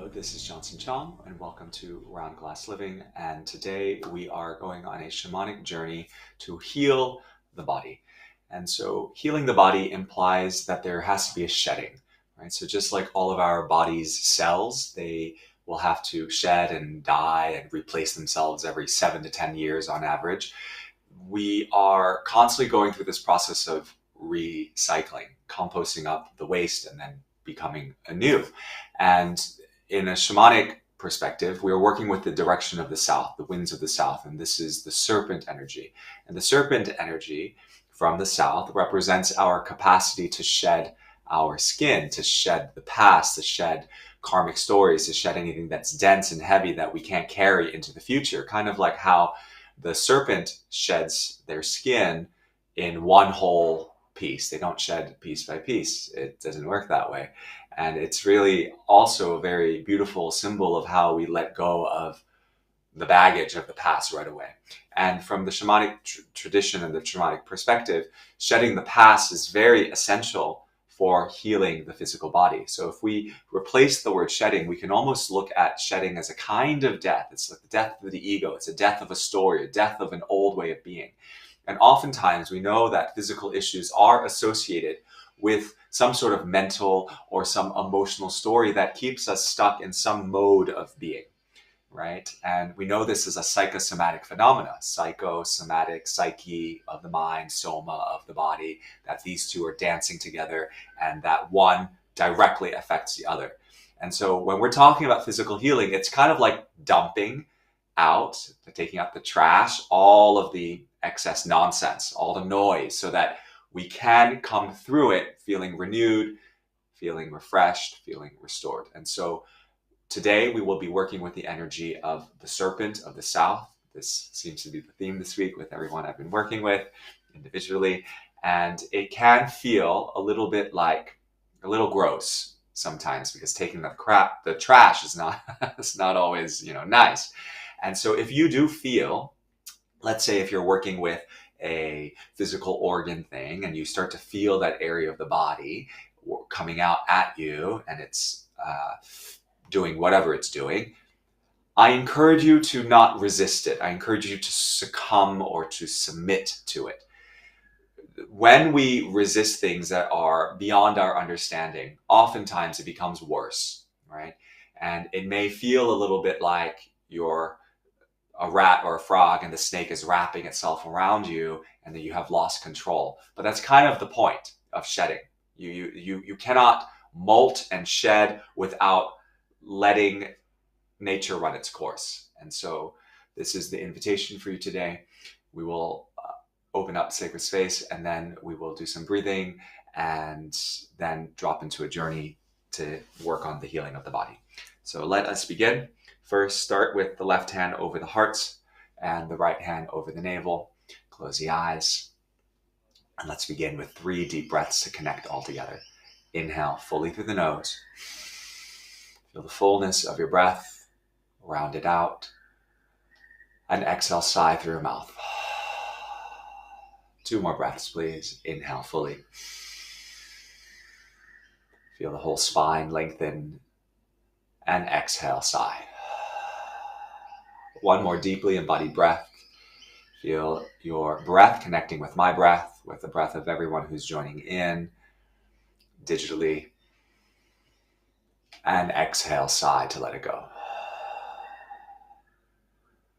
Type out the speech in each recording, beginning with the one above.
Hello, this is Chong, and welcome to Round Glass Living. And today we are going on a shamanic journey to heal the body. And so, healing the body implies that there has to be a shedding, right? So, just like all of our body's cells, they will have to shed and die and replace themselves every 7 to 10 years on average. We are constantly going through this process of recycling, composting up the waste, and then becoming anew. And in a shamanic perspective, we are working with the direction of the south, the winds of the south, and this is the serpent energy. And the serpent energy from the south represents our capacity to shed our skin, to shed the past, to shed karmic stories, to shed anything that's dense and heavy that we can't carry into the future. Kind of like how the serpent sheds their skin in one whole piece. They don't shed piece by piece. It doesn't work that way. And it's really also a very beautiful symbol of how we let go of the baggage of the past right away. And from the shamanic tradition and the shamanic perspective, shedding the past is very essential for healing the physical body. So if we replace the word shedding, we can almost look at shedding as a kind of death. It's like the death of the ego. It's a death of a story, a death of an old way of being. And oftentimes we know that physical issues are associated with some sort of mental or some emotional story that keeps us stuck in some mode of being, right? And we know this is a psychosomatic phenomena, psychosomatic, psyche of the mind, soma of the body, that these two are dancing together and that one directly affects the other. And so when we're talking about physical healing, it's kind of like dumping out, taking out the trash, all of the excess nonsense, all the noise, so that we can come through it feeling renewed, feeling refreshed, feeling restored. And so today we will be working with the energy of the serpent of the south. This seems to be the theme this week with everyone I've been working with individually. And it can feel a little bit like a little gross sometimes, because taking the trash is not, it's not always, nice. And so if you do feel, let's say if you're working with a physical organ thing and you start to feel that area of the body coming out at you and it's doing whatever it's doing, I encourage you to not resist it. I encourage you to succumb or to submit to it. When we resist things that are beyond our understanding, oftentimes it becomes worse, right? And it may feel a little bit like you're a rat or a frog and the snake is wrapping itself around you and then you have lost control. But that's kind of the point of shedding. You cannot molt and shed without letting nature run its course. And so this is the invitation for you today. We will open up sacred space and then we will do some breathing and then drop into a journey to work on the healing of the body. So let us begin. First, start with the left hand over the heart and the right hand over the navel. Close the eyes. And let's begin with 3 deep breaths to connect all together. Inhale fully through the nose. Feel the fullness of your breath. Round it out. And exhale, sigh through your mouth. 2 more breaths, please. Inhale fully. Feel the whole spine lengthen. And exhale, sigh. 1 more deeply embodied breath. Feel your breath connecting with my breath, with the breath of everyone who's joining in digitally. And exhale, sigh to let it go.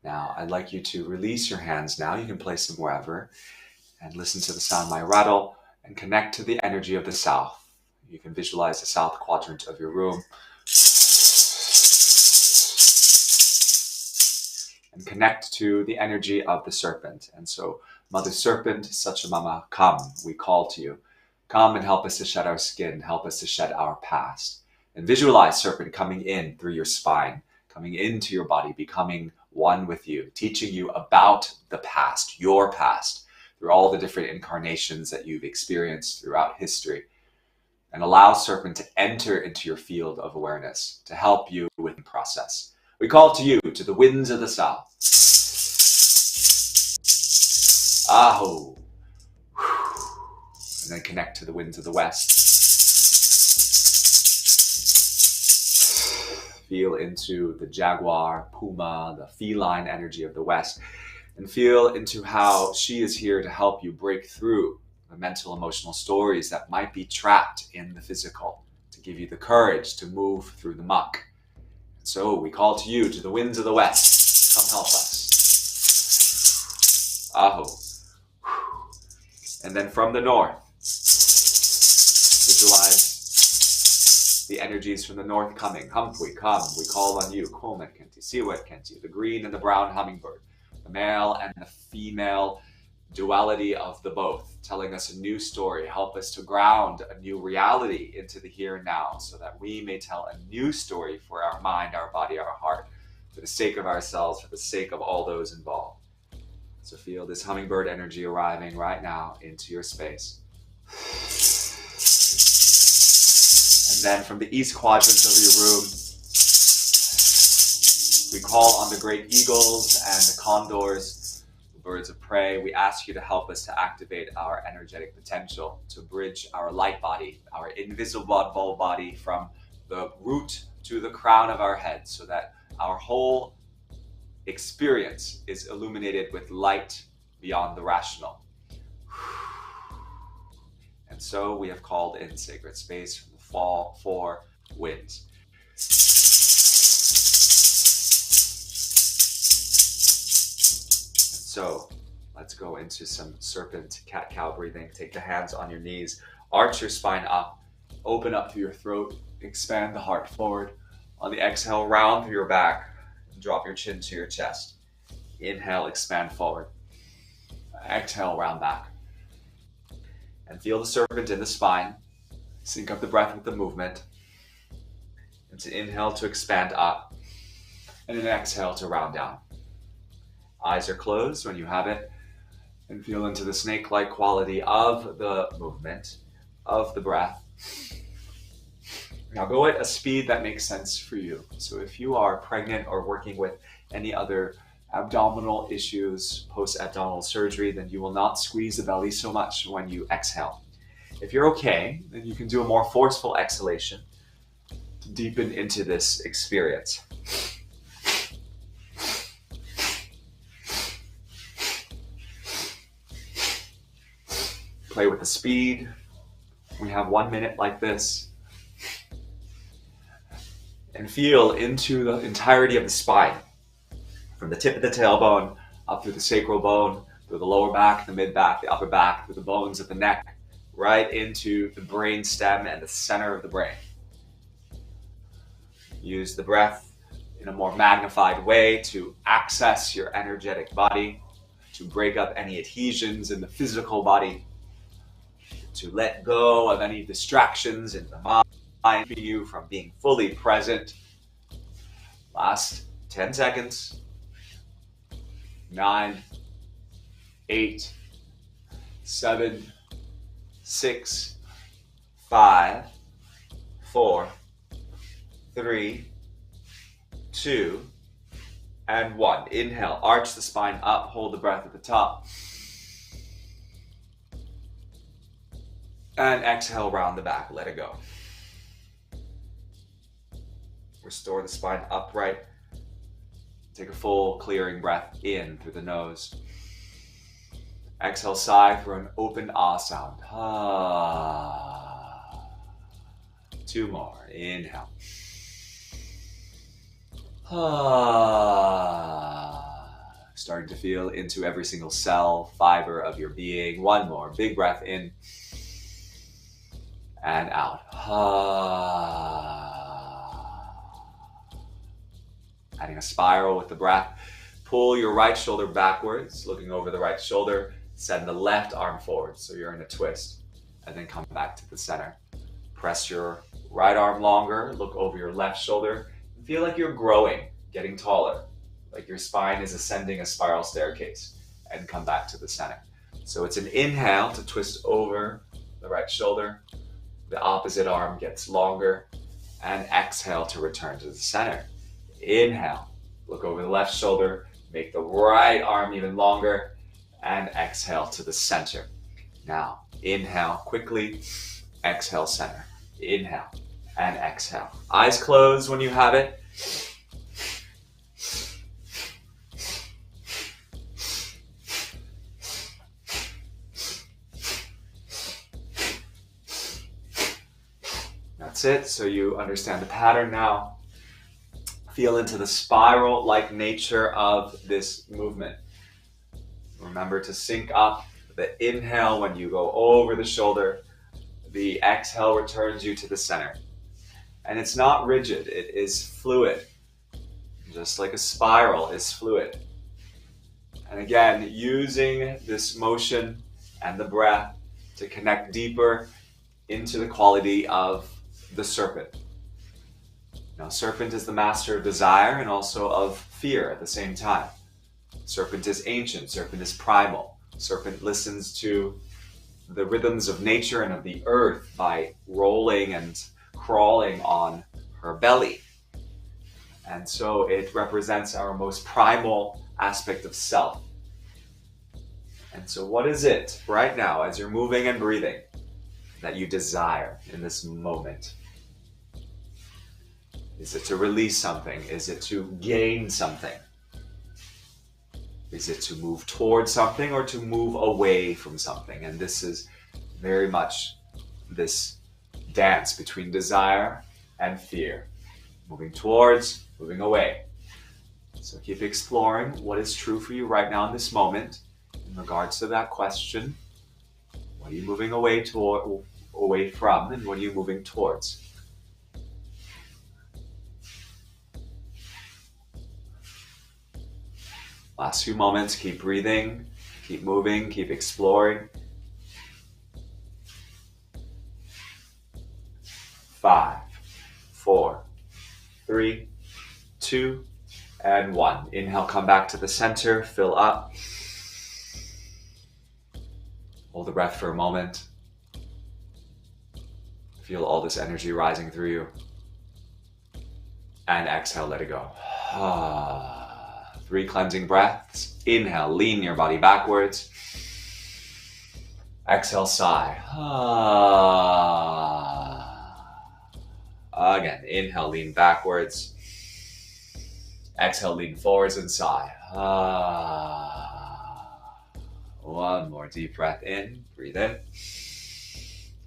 Now, I'd like you to release your hands now. You can place them wherever and listen to the sound of my rattle and connect to the energy of the south. You can visualize the south quadrant of your room. And connect to the energy of the serpent. And so, Mother Serpent, Sachamama, come, we call to you. Come and help us to shed our skin, help us to shed our past. And visualize serpent coming in through your spine, coming into your body, becoming one with you, teaching you about the past, your past, through all the different incarnations that you've experienced throughout history. And allow serpent to enter into your field of awareness, to help you with the process. We call to you, to the winds of the south. Aho. And then connect to the winds of the west. Feel into the jaguar, puma, the feline energy of the West, and feel into how she is here to help you break through the mental, emotional stories that might be trapped in the physical, to give you the courage to move through the muck. So we call to you, to the winds of the West, come help us. Aho. And then from the north, visualize the energies from the north coming. Humpwe, come, we call on you. Komet Kenti, Siwet Kenti, the green and the brown hummingbird, the male and the female duality of the both, telling us a new story. Help us to ground a new reality into the here and now, so that we may tell a new story for our mind, our body, our heart, for the sake of ourselves, for the sake of all those involved. So feel this hummingbird energy arriving right now into your space. And then from the east quadrant of your room, we call on the great eagles and the condors, birds of prey. We ask you to help us to activate our energetic potential, to bridge our light body, our invisible body, from the root to the crown of our head, so that our whole experience is illuminated with light beyond the rational. And so we have called in sacred space from the four winds. So let's go into some serpent cat-cow breathing. Take the hands on your knees, arch your spine up, open up through your throat, expand the heart forward. On the exhale, round through your back, drop your chin to your chest. Inhale, expand forward. Exhale, round back. And feel the serpent in the spine. Sync up the breath with the movement. And to inhale to expand up, and an exhale to round down. Eyes are closed when you have it, and feel into the snake-like quality of the movement, of the breath. Now go at a speed that makes sense for you. So if you are pregnant or working with any other abdominal issues, post-abdominal surgery, then you will not squeeze the belly so much when you exhale. If you're okay, then you can do a more forceful exhalation to deepen into this experience. Play with the speed. We have 1 minute like this. And feel into the entirety of the spine, from the tip of the tailbone up through the sacral bone, through the lower back, the mid back, the upper back, through the bones of the neck, right into the brain stem and the center of the brain. Use the breath in a more magnified way to access your energetic body, to break up any adhesions in the physical body, to let go of any distractions in the mind for you from being fully present. Last 10 seconds. 9, 8, 7, 6, 5, 4, 3, 2, and 1. Inhale, arch the spine up, hold the breath at the top. And exhale, round the back, let it go. Restore the spine upright. Take a full clearing breath in through the nose. Exhale, sigh for an open ah sound. Ah. 2 more. Inhale. Ah. Starting to feel into every single cell, fiber of your being. 1 more. Big breath in and out. Ah. Adding a spiral with the breath. Pull your right shoulder backwards, looking over the right shoulder. Send the left arm forward, so you're in a twist. And then come back to the center. Press your right arm longer, look over your left shoulder. And feel like you're growing, getting taller. Like your spine is ascending a spiral staircase. And come back to the center. So it's an inhale to twist over the right shoulder. The opposite arm gets longer. And exhale to return to the center. Inhale, look over the left shoulder, make the right arm even longer, and exhale to the center. Now, inhale quickly, exhale center. Inhale and exhale. Eyes closed when you have it. That's it. So you understand the pattern now. Feel into the spiral-like nature of this movement. Remember to sync up the inhale when you go over the shoulder. The exhale returns you to the center. And it's not rigid, it is fluid. Just like a spiral is fluid. And again, using this motion and the breath to connect deeper into the quality of the serpent. Now, serpent is the master of desire and also of fear at the same time. Serpent is ancient, serpent is primal. Serpent listens to the rhythms of nature and of the earth by rolling and crawling on her belly. And so it represents our most primal aspect of self. And so what is it right now as you're moving and breathing that you desire in this moment? Is it to release something? Is it to gain something? Is it to move towards something or to move away from something? And this is very much this dance between desire and fear. Moving towards, moving away. So keep exploring what is true for you right now in this moment in regards to that question. What are you moving away from, and what are you moving towards? Last few moments, keep breathing, keep moving, keep exploring. 5, 4, 3, 2, and 1. Inhale, come back to the center, fill up. Hold the breath for a moment. Feel all this energy rising through you. And exhale, let it go. 3 cleansing breaths. Inhale, lean your body backwards. Exhale, sigh. Again, inhale, lean backwards. Exhale, lean forwards and sigh. One more deep breath in. Breathe in.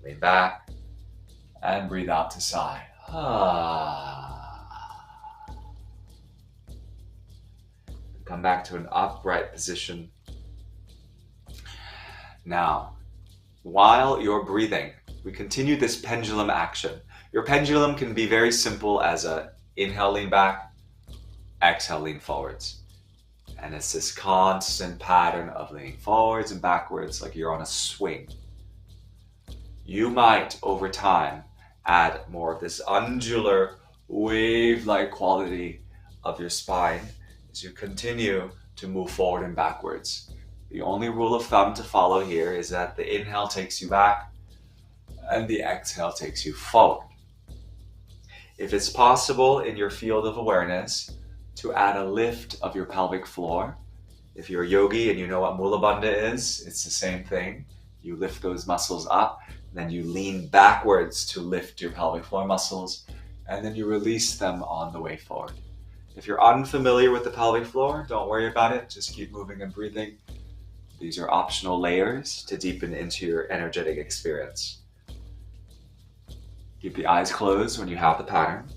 Lean back. And breathe out to sigh. Come back to an upright position. Now, while you're breathing, we continue this pendulum action. Your pendulum can be very simple as a inhale, lean back, exhale, lean forwards. And it's this constant pattern of leaning forwards and backwards like you're on a swing. You might, over time, add more of this undular, wave-like quality of your spine as you continue to move forward and backwards. The only rule of thumb to follow here is that the inhale takes you back and the exhale takes you forward. If it's possible in your field of awareness to add a lift of your pelvic floor, if you're a yogi and you know what Mula Bandha is, it's the same thing. You lift those muscles up, then you lean backwards to lift your pelvic floor muscles, and then you release them on the way forward. If you're unfamiliar with the pelvic floor, don't worry about it. Just keep moving and breathing. These are optional layers to deepen into your energetic experience. Keep the eyes closed when you have the pattern.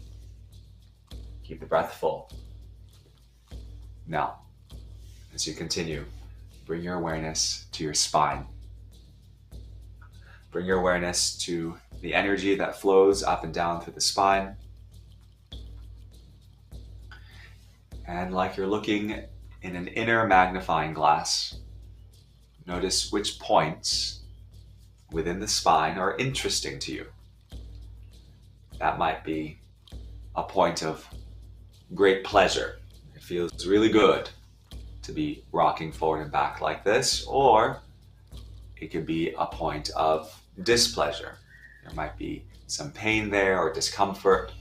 Keep the breath full. Now, as you continue, bring your awareness to your spine. Bring your awareness to the energy that flows up and down through the spine. And like you're looking in an inner magnifying glass, notice which points within the spine are interesting to you. That might be a point of great pleasure. It feels really good to be rocking forward and back like this, or it could be a point of displeasure. There might be some pain there or discomfort.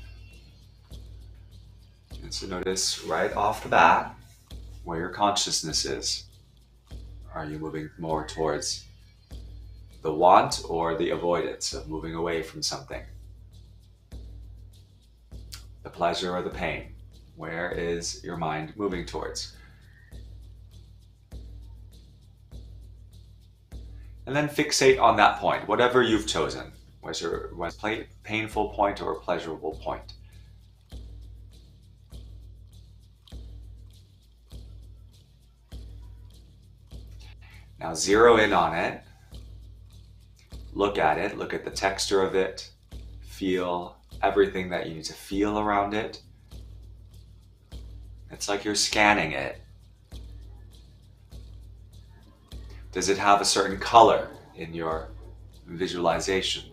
And so notice right off the bat where your consciousness is. Are you moving more towards the want or the avoidance of moving away from something? The pleasure or the pain? Where is your mind moving towards? And then fixate on that point, whatever you've chosen, whether it was a painful point or a pleasurable point. Now zero in on it, look at it, look at the texture of it, feel everything that you need to feel around it. It's like you're scanning it. Does it have a certain color in your visualization?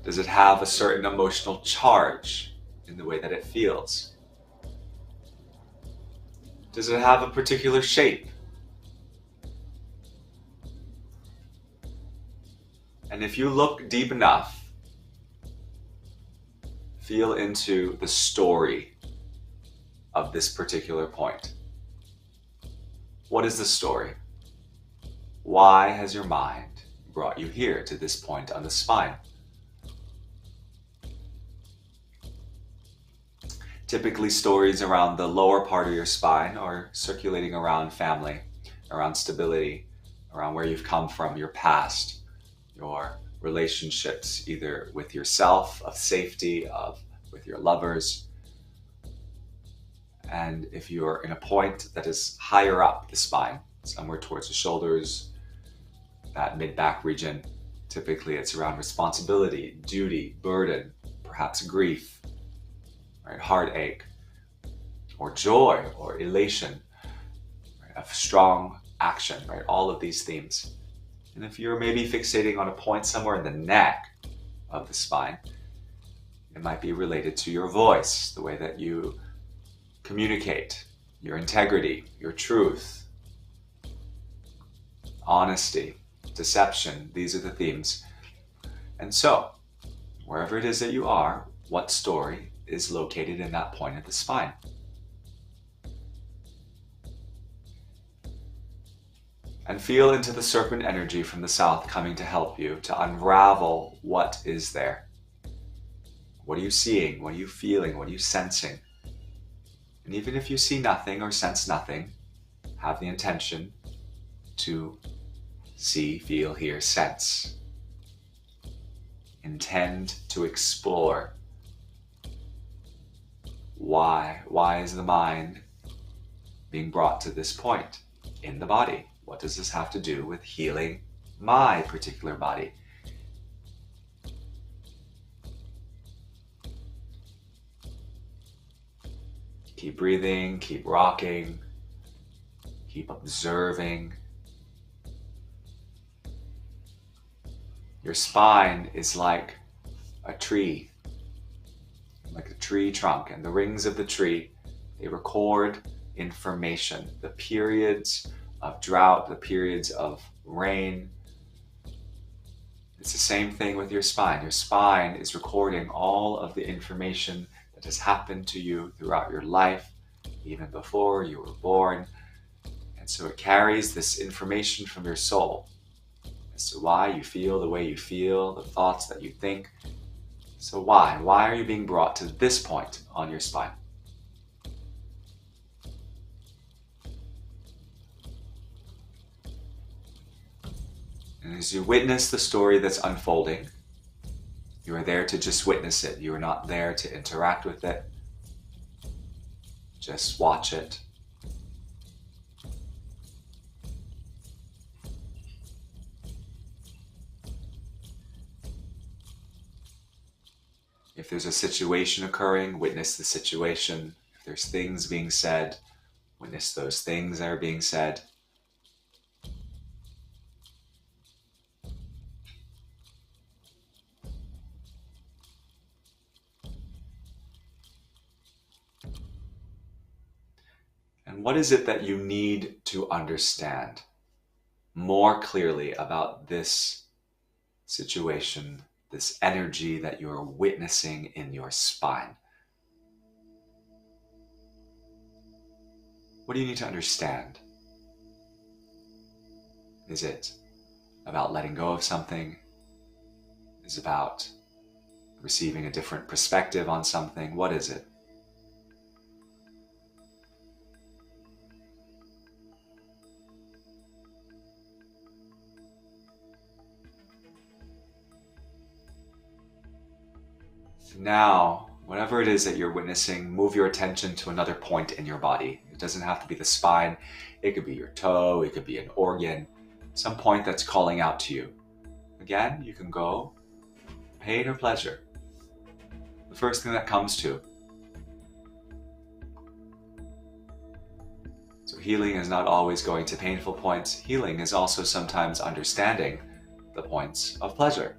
Does it have a certain emotional charge in the way that it feels? Does it have a particular shape? And if you look deep enough, feel into the story of this particular point. What is the story? Why has your mind brought you here to this point on the spine? Typically stories around the lower part of your spine or circulating around family, around stability, around where you've come from, your past, your relationships, either with yourself, of safety, with your lovers. And if you're in a point that is higher up the spine, somewhere towards the shoulders, that mid-back region, typically it's around responsibility, duty, burden, perhaps grief, right? Heartache, or joy, or elation, right? Of strong action, right? All of these themes. And if you're maybe fixating on a point somewhere in the neck of the spine, it might be related to your voice, the way that you communicate, your integrity, your truth, honesty, deception. These are the themes. And so, wherever it is that you are, what story is located in that point of the spine? And feel into the serpent energy from the south coming to help you to unravel what is there. What are you seeing? What are you feeling? What are you sensing? And even if you see nothing or sense nothing, have the intention to see, feel, hear, sense. Intend to explore. Why? Why is the mind being brought to this point in the body? What does this have to do with healing my particular body? Keep breathing, keep rocking, keep observing. Your spine is like a tree trunk, and the rings of the tree, they record information, the periods of drought, the periods of rain. It's the same thing with your spine. Your spine is recording all of the information that has happened to you throughout your life, even before you were born. And so it carries this information from your soul as to why you feel the way you feel, the thoughts that you think. So why? Why are you being brought to this point on your spine? And as you witness the story that's unfolding, you are there to just witness it. You are not there to interact with it. Just watch it. If there's a situation occurring, witness the situation. If there's things being said, witness those things that are being said. And what is it that you need to understand more clearly about this situation, this energy that you're witnessing in your spine? What do you need to understand? Is it about letting go of something? Is it about receiving a different perspective on something. What is it? Now, whatever it is that you're witnessing, move your attention to another point in your body. It doesn't have to be the spine. It could be your toe, it could be an organ, some point that's calling out to you. Again, you can go pain or pleasure. The first thing that comes to. So healing is not always going to painful points. Healing is also sometimes understanding the points of pleasure.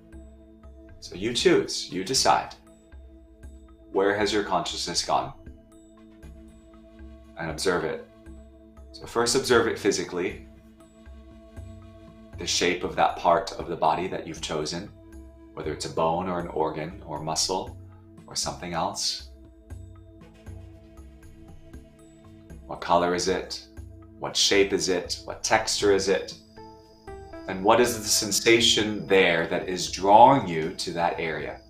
So you choose, you decide. Where has your consciousness gone? And observe it. So first observe it physically. The shape of that part of the body that you've chosen, whether it's a bone or an organ or muscle or something else. What color is it? What shape is it? What texture is it? And what is the sensation there that is drawing you to that area?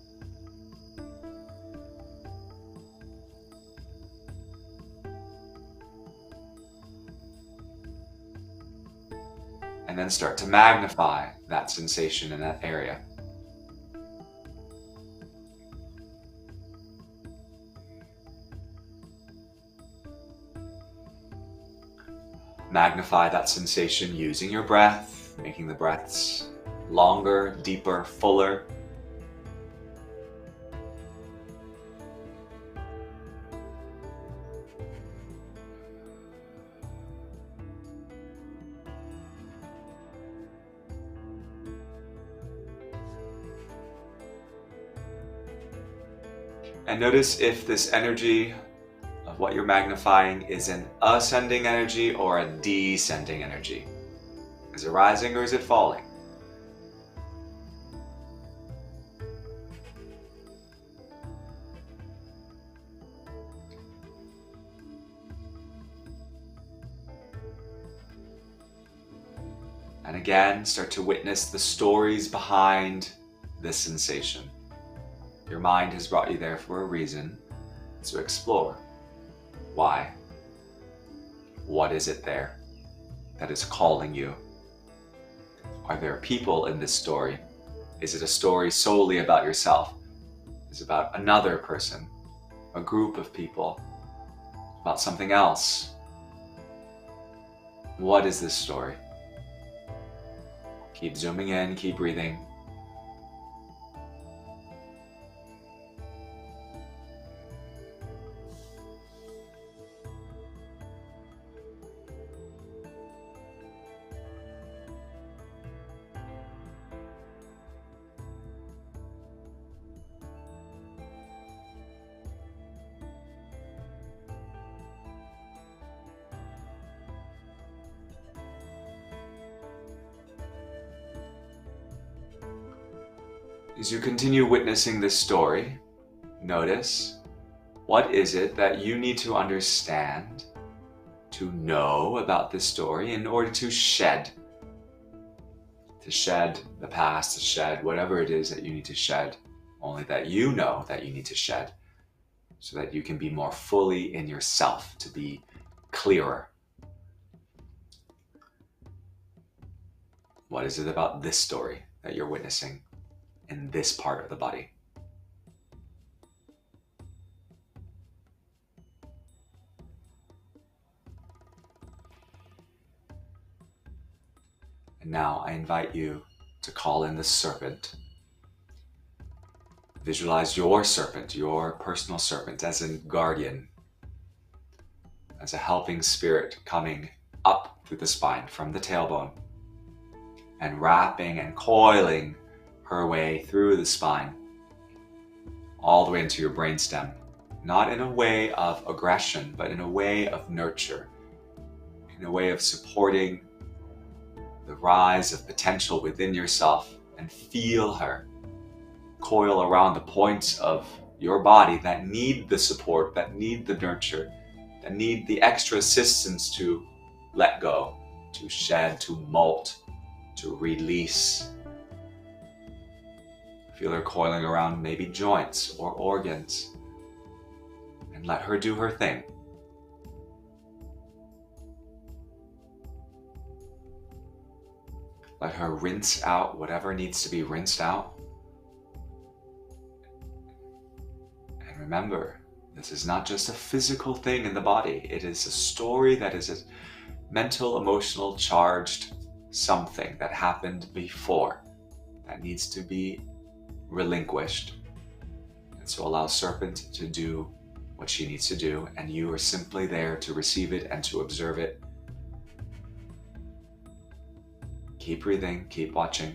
And then start to magnify that sensation in that area. Magnify that sensation using your breath, making the breaths longer, deeper, fuller. And notice if this energy of what you're magnifying is an ascending energy or a descending energy. Is it rising or is it falling? And again, start to witness the stories behind this sensation. Your mind has brought you there for a reason, to explore. Why? What is it there that is calling you? Are there people in this story? Is it a story solely about yourself? Is it about another person, a group of people, about something else? What is this story? Keep zooming in, keep breathing. As you continue witnessing this story, notice what is it that you need to understand, to know about this story in order to shed the past, to shed whatever it is that you need to shed, only that you know that you need to shed, so that you can be more fully in yourself, to be clearer. What is it about this story that you're witnessing in this part of the body? And now I invite you to call in the serpent. Visualize your serpent, your personal serpent, as a guardian, as a helping spirit coming up through the spine from the tailbone and wrapping and coiling her way through the spine, all the way into your brainstem, not in a way of aggression, but in a way of nurture, in a way of supporting the rise of potential within yourself, and feel her coil around the points of your body that need the support, that need the nurture, that need the extra assistance to let go, to shed, to molt, to release. Feel her coiling around maybe joints or organs, and let her do her thing. Let her rinse out whatever needs to be rinsed out. And remember, this is not just a physical thing in the body. It is a story that is a mental, emotional, charged something that happened before that needs to be relinquished. And so allow Serpent to do what she needs to do, and you are simply there to receive it and to observe it. Keep breathing, keep watching.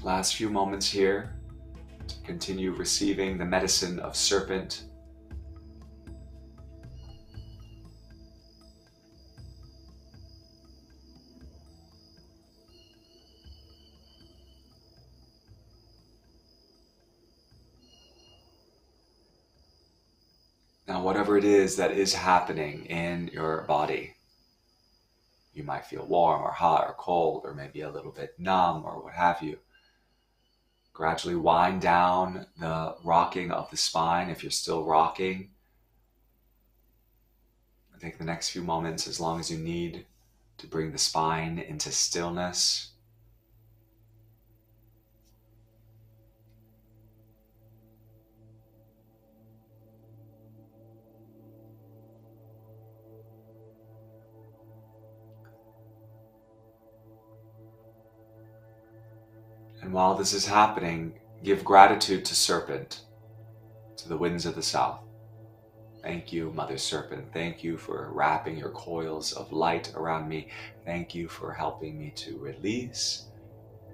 Last few moments here to continue receiving the medicine of Serpent. Now, whatever it is that is happening in your body, you might feel warm or hot or cold or maybe a little bit numb or what have you. Gradually wind down the rocking of the spine if you're still rocking. Take the next few moments, as long as you need, to bring the spine into stillness. And while this is happening, give gratitude to Serpent, to the winds of the south. Thank you, Mother Serpent. Thank you for wrapping your coils of light around me. Thank you for helping me to release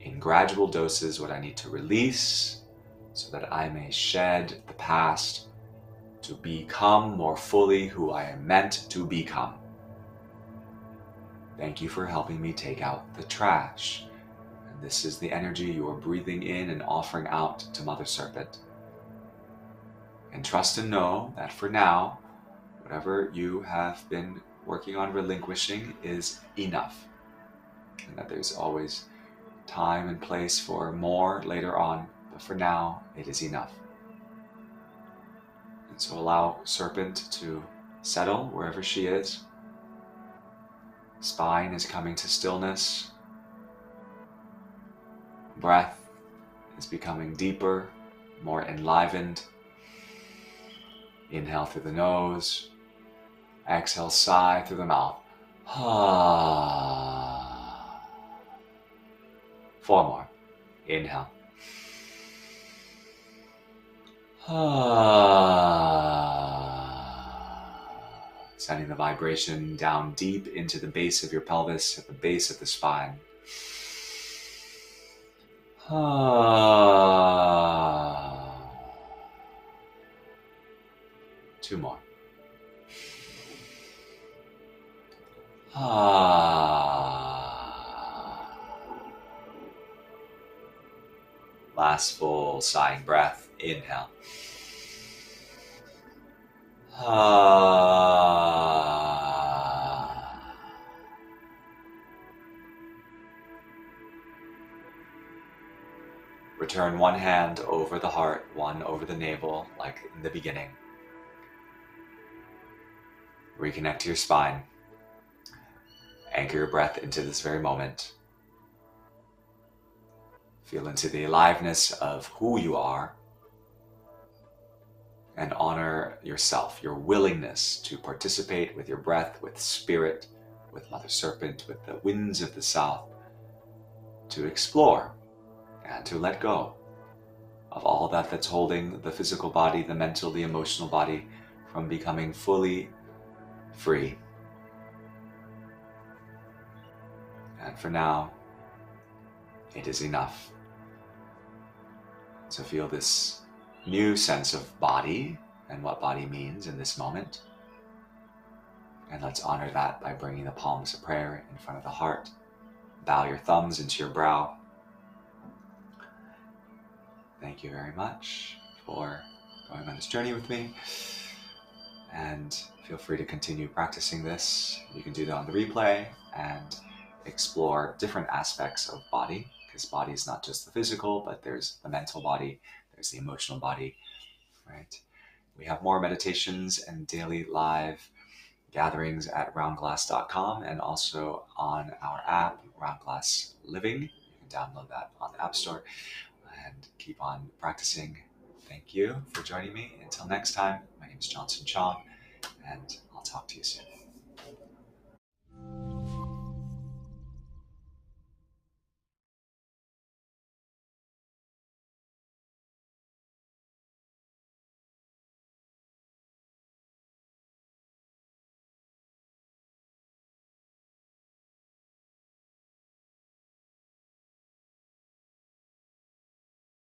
in gradual doses what I need to release so that I may shed the past to become more fully who I am meant to become. Thank you for helping me take out the trash. And this is the energy you are breathing in and offering out to Mother Serpent. And trust and know that for now, whatever you have been working on relinquishing is enough. And that there's always time and place for more later on, but for now, it is enough. And so allow Serpent to settle wherever she is. Spine is coming to stillness. Breath is becoming deeper, more enlivened. Inhale through the nose. Exhale, sigh through the mouth. 4 more. Inhale. Sending the vibration down deep into the base of your pelvis, at the base of the spine. 2 more. Last full sighing breath. Inhale. Return one hand over the heart, one over the navel, like in the beginning. Reconnect to your spine. Anchor your breath into this very moment. Feel into the aliveness of who you are. And honor yourself, your willingness to participate with your breath, with spirit, with Mother Serpent, with the winds of the south, to explore and to let go of all that's holding the physical body, the mental, the emotional body from becoming fully free. And for now, it is enough. So feel this new sense of body and what body means in this moment. And let's honor that by bringing the palms of prayer in front of the heart. Bow your thumbs into your brow. Thank you very much for going on this journey with me. And feel free to continue practicing this. You can do that on the replay and explore different aspects of body, because body is not just the physical, but there's the mental body, there's the emotional body, right? We have more meditations and daily live gatherings at roundglass.com and also on our app, Round Glass Living. You can download that on the App Store and keep on practicing. Thank you for joining me. Until next time, my name is Chong, and I'll talk to you soon.